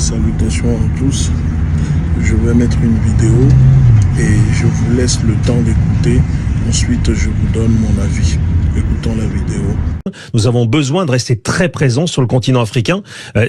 Salutations à tous. Je vais mettre une vidéo et je vous laisse le temps d'écouter. Ensuite, je vous donne mon avis. Écoutons la vidéo. Nous avons besoin de rester très présents sur le continent africain.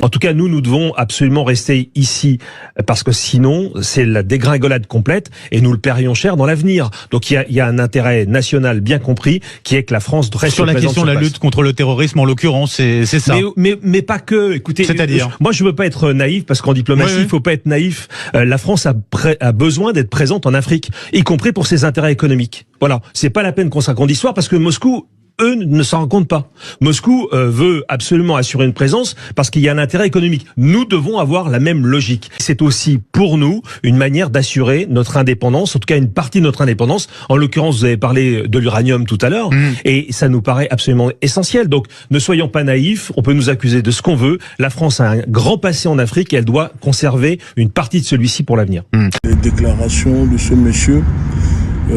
En tout cas, nous devons absolument rester ici parce que sinon, c'est la dégringolade complète et nous le paierions cher dans l'avenir. Donc, il y a un intérêt national bien compris qui est que la France reste sur la présente question de la lutte contre le terrorisme, en l'occurrence, c'est ça. Mais pas que. Écoutez, c'est-à-dire, moi, je veux pas être naïf parce qu'en diplomatie, il faut pas être naïf. La France a besoin d'être présente en Afrique, y compris pour ses intérêts économiques. Voilà, c'est pas la peine qu'on se raconte d'histoire parce que Moscou, eux, ne s'en rendent compte pas. Moscou veut absolument assurer une présence parce qu'il y a un intérêt économique. Nous devons avoir la même logique. C'est aussi pour nous une manière d'assurer notre indépendance, en tout cas une partie de notre indépendance. En l'occurrence, vous avez parlé de l'uranium tout à l'heure, et ça nous paraît absolument essentiel. Donc, ne soyons pas naïfs, on peut nous accuser de ce qu'on veut. La France a un grand passé en Afrique et elle doit conserver une partie de celui-ci pour l'avenir. Les déclarations de ce monsieur,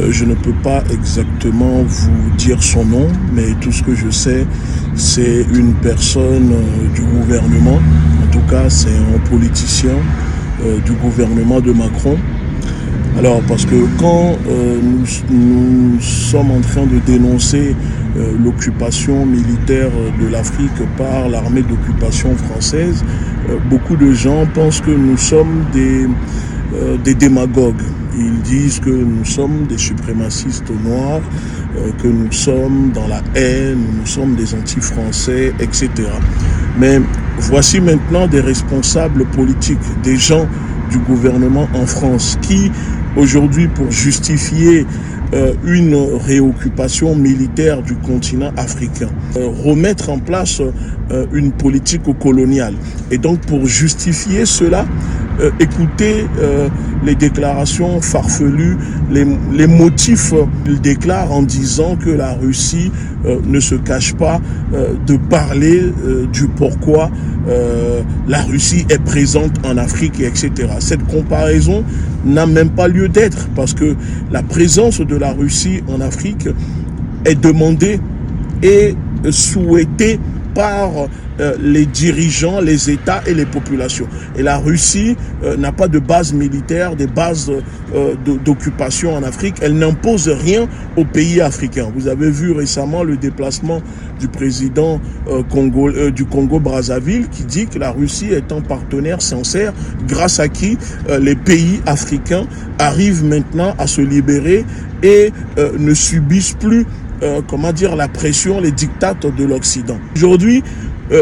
je ne peux pas exactement vous dire son nom, mais tout ce que je sais, c'est une personne du gouvernement. En tout cas, c'est un politicien du gouvernement de Macron. Alors, parce que quand nous sommes en train de dénoncer l'occupation militaire de l'Afrique par l'armée d'occupation française, beaucoup de gens pensent que nous sommes des démagogues. Ils disent que nous sommes des suprémacistes noirs, que nous sommes dans la haine, nous sommes des anti-français, etc. Mais voici maintenant des responsables politiques, des gens du gouvernement en France qui, aujourd'hui, pour justifier une réoccupation militaire du continent africain, remettre en place une politique coloniale. Et donc, pour justifier cela, écoutez les déclarations farfelues, les motifs qu'il déclare en disant que la Russie ne se cache pas de parler du pourquoi la Russie est présente en Afrique, etc. Cette comparaison n'a même pas lieu d'être parce que la présence de la Russie en Afrique est demandée et souhaitée par les dirigeants, les États et les populations. Et la Russie n'a pas de base militaire, des bases d'occupation en Afrique. Elle n'impose rien aux pays africains. Vous avez vu récemment le déplacement du président du Congo-Brazzaville qui dit que la Russie est un partenaire sincère grâce à qui les pays africains arrivent maintenant à se libérer et ne subissent plus la pression, les diktats de l'Occident. Aujourd'hui,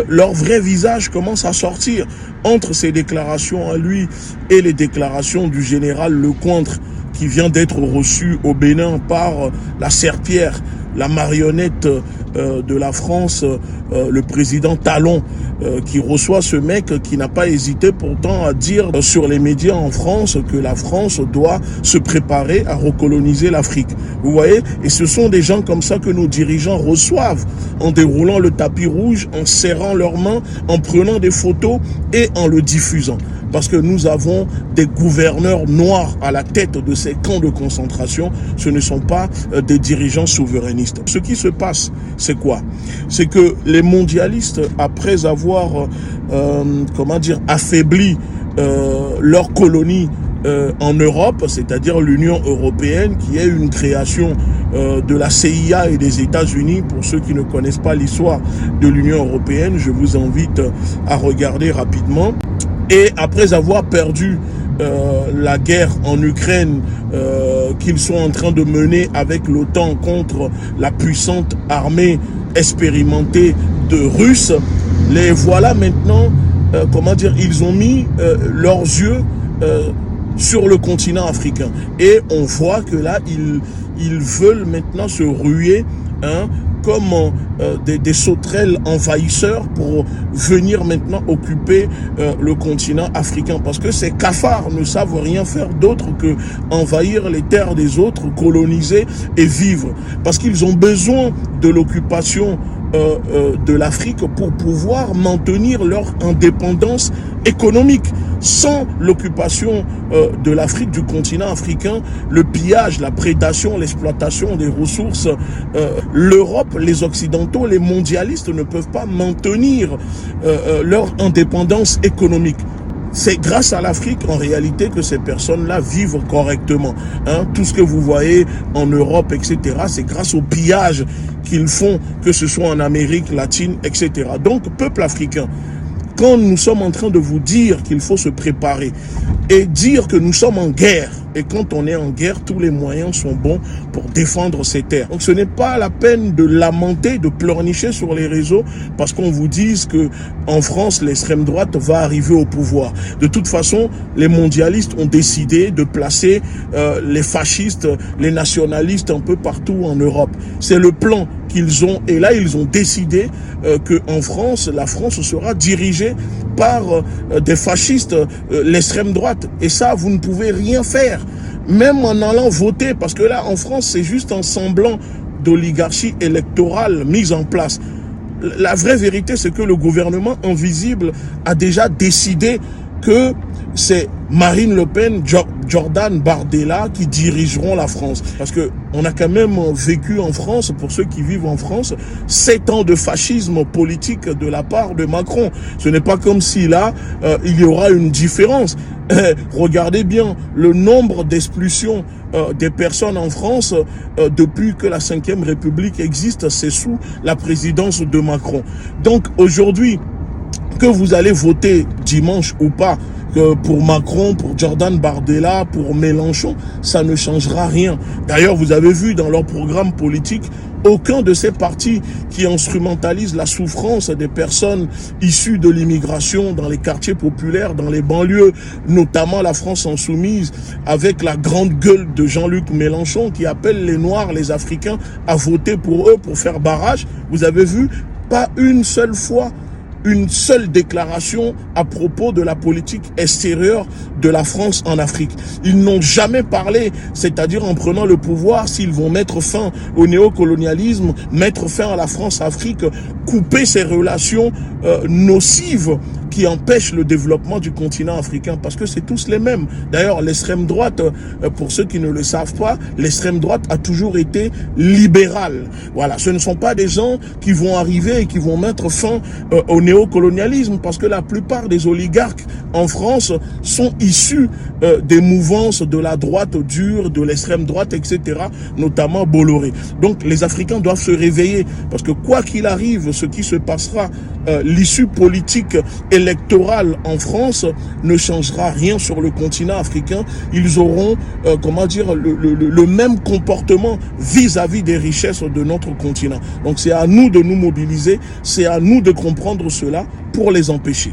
leur vrai visage commence à sortir entre ces déclarations à lui et les déclarations du général Lecointre qui vient d'être reçu au Bénin par la serpillière, la marionnette de la France, le président Talon, qui reçoit ce mec qui n'a pas hésité pourtant à dire sur les médias en France que la France doit se préparer à recoloniser l'Afrique. Vous voyez? Et ce sont des gens comme ça que nos dirigeants reçoivent en déroulant le tapis rouge, en serrant leurs mains, en prenant des photos et en le diffusant. Parce que nous avons des gouverneurs noirs à la tête de ces camps de concentration. Ce ne sont pas des dirigeants souverainistes. Ce qui se passe, c'est quoi? C'est que les mondialistes, après avoir affaibli leur colonie en Europe, c'est-à-dire l'Union européenne, qui est une création de la CIA et des États-Unis. Pour ceux qui ne connaissent pas l'histoire de l'Union européenne, je vous invite à regarder rapidement. Et après avoir perdu la guerre en Ukraine qu'ils sont en train de mener avec l'OTAN contre la puissante armée expérimentée de Russes, les voilà maintenant, ils ont mis leurs yeux sur le continent africain. Et on voit que là, ils veulent maintenant se ruer, comme des sauterelles envahisseurs pour venir maintenant occuper le continent africain. Parce que ces cafards ne savent rien faire d'autre que envahir les terres des autres, coloniser et vivre. Parce qu'ils ont besoin de l'occupation de l'Afrique pour pouvoir maintenir leur indépendance économique. Sans l'occupation de l'Afrique, du continent africain, le pillage, la prédation, l'exploitation des ressources, l'Europe, les Occidentaux, les mondialistes ne peuvent pas maintenir leur indépendance économique. c'est grâce à l'Afrique, en réalité, que ces personnes-là vivent correctement. Tout ce que vous voyez en Europe, etc., c'est grâce au pillage qu'ils font, que ce soit en Amérique latine, etc. Donc, peuple africain, quand nous sommes en train de vous dire qu'il faut se préparer et dire que nous sommes en guerre, et quand on est en guerre, tous les moyens sont bons pour défendre ces terres. Donc ce n'est pas la peine de lamenter, de pleurnicher sur les réseaux parce qu'on vous dise que en France, l'extrême droite va arriver au pouvoir. De toute façon, les mondialistes ont décidé de placer les fascistes, les nationalistes un peu partout en Europe. C'est le plan qu'ils ont, et là ils ont décidé qu'en France, la France sera dirigée par des fascistes, l'extrême droite, et ça vous ne pouvez rien faire, même en allant voter, parce que là en France c'est juste un semblant d'oligarchie électorale mise en place. La vraie vérité, c'est que le gouvernement invisible a déjà décidé que c'est Marine Le Pen, Jordan Bardella qui dirigeront la France. Parce que on a quand même vécu en France, pour ceux qui vivent en France, 7 ans de fascisme politique de la part de Macron. Ce n'est pas comme si là, il y aura une différence. Regardez bien le nombre d'expulsions des personnes en France depuis que la 5e République existe, c'est sous la présidence de Macron. Donc aujourd'hui, que vous allez voter dimanche ou pas, pour Macron, pour Jordan Bardella, pour Mélenchon, ça ne changera rien. D'ailleurs, vous avez vu dans leur programme politique, aucun de ces partis qui instrumentalisent la souffrance des personnes issues de l'immigration dans les quartiers populaires, dans les banlieues, notamment la France insoumise, avec la grande gueule de Jean-Luc Mélenchon qui appelle les Noirs, les Africains à voter pour eux, pour faire barrage. Vous avez vu, pas une seule fois, une seule déclaration à propos de la politique extérieure de la France en Afrique. Ils n'ont jamais parlé, c'est-à-dire en prenant le pouvoir, s'ils vont mettre fin au néocolonialisme, mettre fin à la France-Afrique, couper ces relations nocives qui empêchent le développement du continent africain, parce que c'est tous les mêmes. D'ailleurs, l'extrême droite, pour ceux qui ne le savent pas, l'extrême droite a toujours été libérale. Voilà, ce ne sont pas des gens qui vont arriver et qui vont mettre fin au néocolonialisme, parce que la plupart des oligarques en France sont issus des mouvances de la droite dure, de l'extrême droite, etc., notamment Bolloré. Donc les Africains doivent se réveiller, parce que quoi qu'il arrive, ce qui se passera, l'issue politique électorale en France ne changera rien sur le continent africain. Ils auront, le même comportement vis-à-vis des richesses de notre continent. Donc c'est à nous de nous mobiliser, c'est à nous de comprendre cela pour les empêcher.